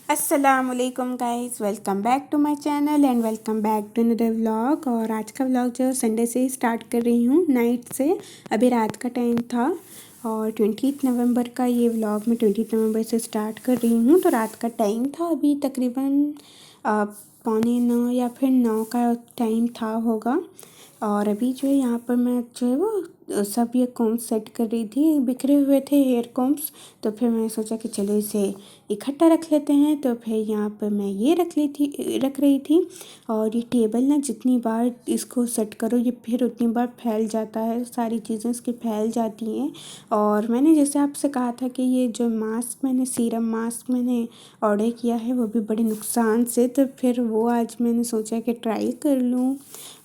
अस्सलामुअलैकुम guys, welcome back to my channel and welcome back to another vlog. और आज का व्लॉग जो संडे से ही स्टार्ट कर रही हूँ, नाइट से। अभी रात का टाइम था और 20 नवंबर का ये व्लॉग मैं 20 नवंबर से स्टार्ट कर रही हूँ। तो रात का टाइम था, अभी तकरीबन पौने 9 या फिर 9 का टाइम था होगा। और अभी जो है यहाँ पर मैं जो है वो सब ये कॉम्स सेट कर रही थी, बिखरे हुए थे हेयर कॉम्स। तो फिर मैंने सोचा कि चलो इसे इकट्ठा रख लेते हैं। तो फिर यहाँ पर मैं ये रख रही थी। और ये टेबल ना, जितनी बार इसको सेट करो ये फिर उतनी बार फैल जाता है, सारी चीज़ें इसकी फैल जाती हैं। और मैंने जैसे आपसे कहा था कि ये जो सीरम मास्क मैंने ऑर्डर किया है वो भी बड़े नुकसान से, तो फिर वो आज मैंने सोचा कि ट्राई कर लूँ।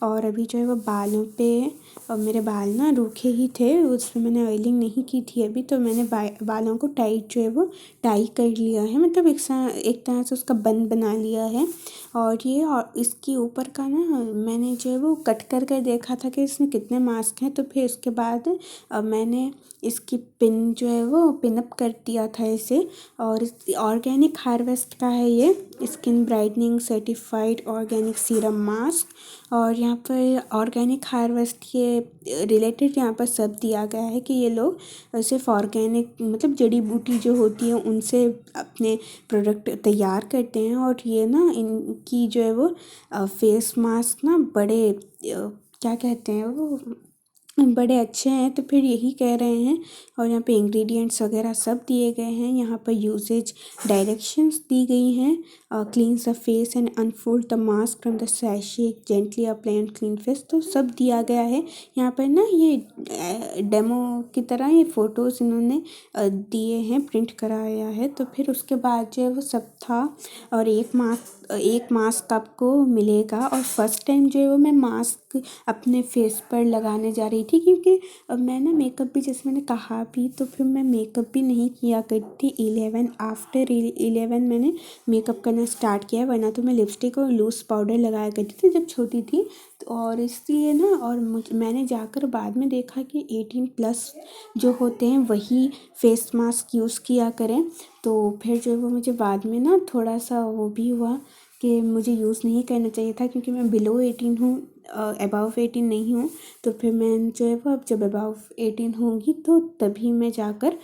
और अभी जो है वो बालों पे, और मेरे बाल ना रूखे ही थे, उसमें मैंने ऑयलिंग नहीं की थी अभी। तो मैंने बालों को टाइट जो है वो टाई कर लिया है, मतलब एक तरह से उसका बन बना लिया है। और इसके ऊपर का ना मैंने जो है वो कट कर कर देखा था कि इसमें कितने मास्क हैं। तो फिर उसके बाद मैंने इसकी पिन जो है वो पिन अप कर दिया था इसे। और ऑर्गेनिक हार्वेस्ट का है ये skin brightening certified organic serum mask. और यहाँ पर ऑर्गेनिक हार्वेस्ट के रिलेटेड यहाँ पर सब दिया गया है कि ये लोग सिर्फ ऑर्गेनिक, मतलब जड़ी बूटी जो होती है उनसे अपने प्रोडक्ट तैयार करते हैं। और ये ना इनकी जो है वो फेस मास्क ना बड़े क्या कहते हैं वो, बड़े अच्छे हैं। तो फिर यही कह रहे हैं। और यहाँ पे इंग्रेडिएंट्स वगैरह सब दिए गए हैं। यहाँ पर यूसेज डायरेक्शंस दी गई हैं। क्लींस the face and unfold the mask from the sachet, gently apply and clean face, तो सब दिया गया है। यहाँ पर ना ये डेमो की तरह ये फ़ोटोज़ इन्होंने दिए हैं, प्रिंट कराया है। तो फिर उसके बाद जो है वो सब था। और एक मास्क आपको मिलेगा। और फर्स्ट टाइम जो है वो मैं मास्क अपने फेस पर लगाने जा रही थी, क्योंकि मैं ना मेकअप भी, जैसे मैंने कहा भी, तो फिर मैं मेकअप भी नहीं किया करती थी। आफ्टर 11 मैंने मेकअप करना स्टार्ट किया, वरना तो मैं लिपस्टिक और लूज़ पाउडर लगाया करती थी जब छोटी थी। तो और इसलिए ना, और मैंने जाकर बाद में देखा कि 18+ जो होते हैं वही फेस मास्क यूज़ किया करें। तो फिर जो है वो मुझे बाद में ना थोड़ा सा वो भी हुआ कि मुझे यूज़ नहीं करना चाहिए था, क्योंकि मैं बिलो 18 हूँ, अबाव 18 नहीं हूँ। तो फिर मैं जो है वो अब जब अबाव 18 होंगी तो तभी मैं जाकर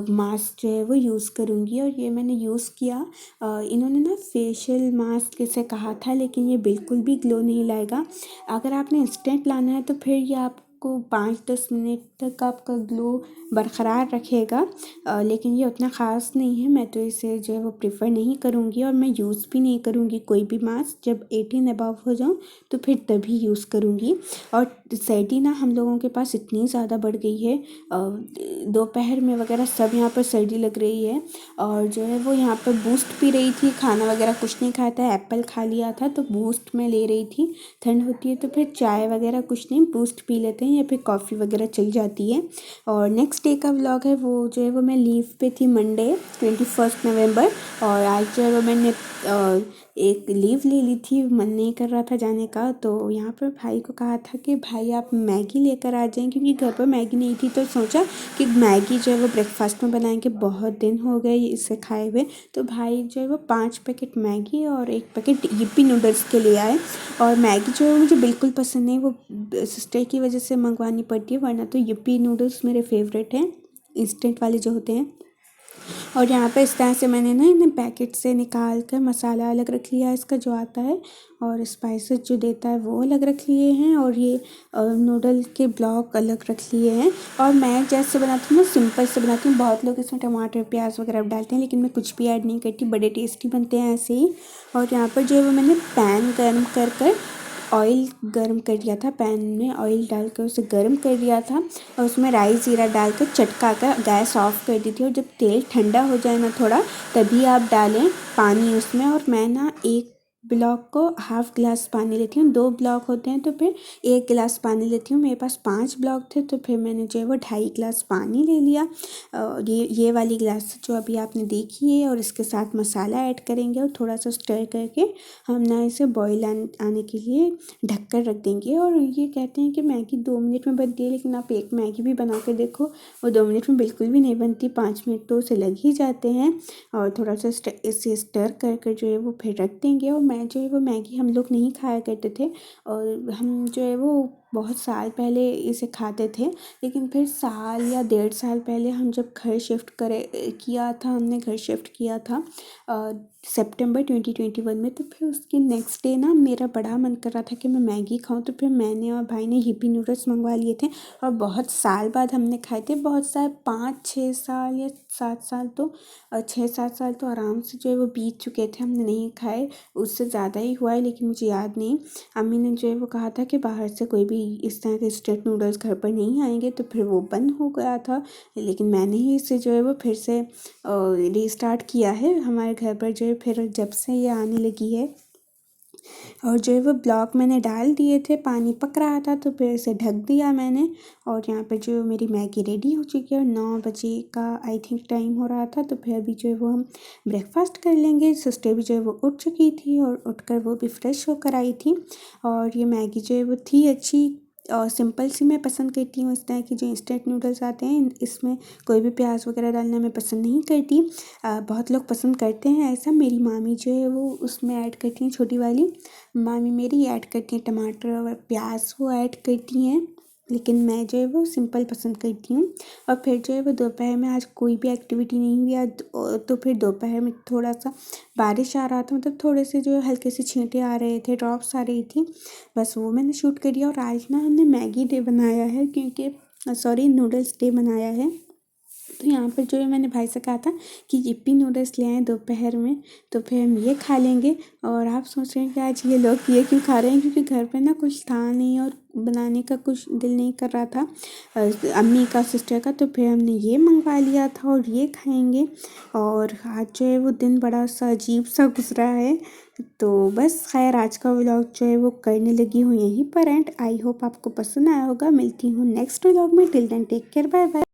मास्क जो है वो यूज़ करूँगी। और ये मैंने यूज़ किया। इन्होंने ना फेशियल मास्क इसे कहा था, लेकिन ये बिल्कुल भी ग्लो नहीं लाएगा। अगर आपने इंस्टेंट लाना है तो फिर ये आपको 5-10 मिनट तक आपका ग्लो बरकरार रखेगा। लेकिन ये उतना ख़ास नहीं है। मैं तो इसे जो है वो प्रेफर नहीं करूँगी, और मैं यूज़ भी नहीं करूँगी कोई भी मास्क। जब 18 अबव हो जाऊँ तो फिर तभी यूज़ करूँगी। और सर्दी ना हम लोगों के पास इतनी ज़्यादा बढ़ गई है, दोपहर में वगैरह सब यहाँ पर सर्दी लग रही है। और जो है वो यहाँ पर बूस्ट पी रही थी, खाना वगैरह कुछ नहीं खाया था, एप्पल खा लिया था, तो बूस्ट में ले रही थी। ठंड होती है तो फिर चाय वगैरह कुछ नहीं, बूस्ट पी लेते हैं या फिर कॉफ़ी वगैरह चल जाती है। और नेक्स्ट डे का व्लॉग है वो जो है वो मैं लीव पे थी, मंडे 21 नवंबर। और आज जो है वो मैंने एक लीव ले ली थी, मन नहीं कर रहा था जाने का। तो यहाँ पर भाई को कहा था कि भाई आप मैगी लेकर आ जाएं, क्योंकि घर पर मैगी नहीं थी। तो सोचा कि मैगी जो है वो ब्रेकफास्ट में बनाएंगे, बहुत दिन हो गए इसे खाए हुए। तो भाई जो है वो 5 पैकेट मैगी और 1 पैकेट यिप्पी नूडल्स के ले आए। और मैगी जो है मुझे बिल्कुल पसंद नहीं, वो सिस्टर की वजह से मंगवानी पड़ती है, वरना तो यिप्पी नूडल्स मेरे फेवरेट हैं, इंस्टेंट वाले जो होते हैं। और यहाँ पे इस तरह से मैंने ना इन्हें पैकेट से निकाल कर मसाला अलग रख लिया है इसका जो आता है, और स्पाइसेस जो देता है वो अलग रख लिए हैं, और ये नूडल के ब्लॉक अलग रख लिए हैं। और मैं जैसे बनाती हूँ ना, सिंपल से बनाती हूँ। बहुत लोग इसमें टमाटर प्याज वगैरह डालते हैं, लेकिन मैं कुछ भी ऐड नहीं करती, बड़े टेस्टी बनते हैं ऐसे ही। और यहाँ पर जो है वो मैंने पैन गर्म कर ऑयल गर्म कर दिया था, पैन में ऑयल डालकर उसे गर्म कर दिया था। और उसमें राई ज़ीरा डालकर चटका कर गैस ऑफ कर दी थी। और जब तेल ठंडा हो जाए ना थोड़ा, तभी आप डालें पानी उसमें। और मैं ना एक ब्लॉक को हाफ गिलास पानी लेती हूँ। 2 ब्लॉक होते हैं तो फिर 1 गिलास पानी लेती हूँ। मेरे पास 5 ब्लॉक थे तो फिर मैंने जो है वो 2.5 गिलास पानी ले लिया। और ये वाली गिलास जो अभी आपने देखी है, और इसके साथ मसाला ऐड करेंगे और थोड़ा सा स्टर करके हम ना इसे बॉईल आने के लिए ढक कर रख देंगे। और ये कहते हैं कि मैगी 2 मिनट में बनती है, लेकिन आप एक मैगी भी बना के देखो, वो 2 मिनट में बिल्कुल भी नहीं बनती, 5 मिनट तो उसे लग ही जाते हैं। और थोड़ा सा इसे स्टर कर कर जो है वो फिर रख देंगे। और मैं जो है वो मैगी हम लोग नहीं खाया करते थे, और हम जो है वो बहुत साल पहले इसे खाते थे। लेकिन फिर साल या 1.5 साल पहले हम जब हमने घर शिफ्ट किया था सितंबर 2021 में, तो फिर उसके नेक्स्ट डे ना मेरा बड़ा मन कर रहा था कि मैं मैगी खाऊं, तो फिर मैंने और भाई ने हिप्पी नूडल्स मंगवा लिए थे। और बहुत साल बाद हमने खाए थे, बहुत साल 5-6 साल या 7 साल तो 6-7 साल तो आराम से जो है वो बीत चुके थे, हमने नहीं खाए। उससे ज़्यादा ही हुआ है, लेकिन मुझे याद नहीं। अम्मी ने जो है वो कहा था कि बाहर से कोई भी इस तरह के इंस्टेंट नूडल्स घर पर नहीं आएंगे, तो फिर वो बंद हो गया था। लेकिन मैंने ही इसे जो है वो फिर से रीस्टार्ट किया है हमारे घर पर, जो है फिर जब से ये आने लगी है। और जो है वो ब्लॉक मैंने डाल दिए थे, पानी पक रहा था तो फिर इसे ढक दिया मैंने। और यहाँ पे जो मेरी मैगी रेडी हो चुकी है, और 9 बजे का आई थिंक टाइम हो रहा था। तो फिर अभी जो है वो हम ब्रेकफास्ट कर लेंगे। सिस्टर भी जो है वो उठ चुकी थी, और उठकर वो भी फ्रेश होकर आई थी। और ये मैगी जो है वो थी अच्छी और सिंपल सी। मैं पसंद करती हूँ इस तरह की जो इंस्टेंट नूडल्स आते हैं, इसमें कोई भी प्याज वगैरह डालना मैं पसंद नहीं करती। बहुत लोग पसंद करते हैं ऐसा। मेरी मामी जो है वो उसमें ऐड करती हैं, छोटी वाली मामी मेरी ऐड करती हैं टमाटर और प्याज, वो ऐड करती हैं। लेकिन मैं जो है वो सिंपल पसंद करती हूँ। और फिर जो है वो दोपहर में आज कोई भी एक्टिविटी नहीं हुई आज, तो फिर दोपहर में थोड़ा सा बारिश आ रहा था, मतलब थोड़े से जो है हल्के से छींटे आ रहे थे, ड्रॉप्स आ रही थी, बस वो मैंने शूट कर दिया। और आज ना हमने मैगी डे बनाया है, क्योंकि सॉरी नूडल्स डे बनाया है। तो यहाँ पर जो है मैंने भाई से कहा था कि यिप्पी नूडल्स ले आएँ दोपहर में, तो फिर हम ये खा लेंगे। और आप सोच रहे हैं कि आज ये लोग ये क्यों खा रहे हैं, क्योंकि घर पे ना कुछ था नहीं और बनाने का कुछ दिल नहीं कर रहा था अम्मी का, सिस्टर का। तो फिर हमने ये मंगवा लिया था और ये खाएंगे। और आज जो है वो दिन बड़ा सा अजीब सा गुजरा है। तो बस खैर, आज का व्लॉग जो है वो करने लगी हूँ यहीं पर एंड। आई होप आपको पसंद आया होगा। मिलती हूँ नेक्स्ट व्लॉग में। Till then take care, bye bye.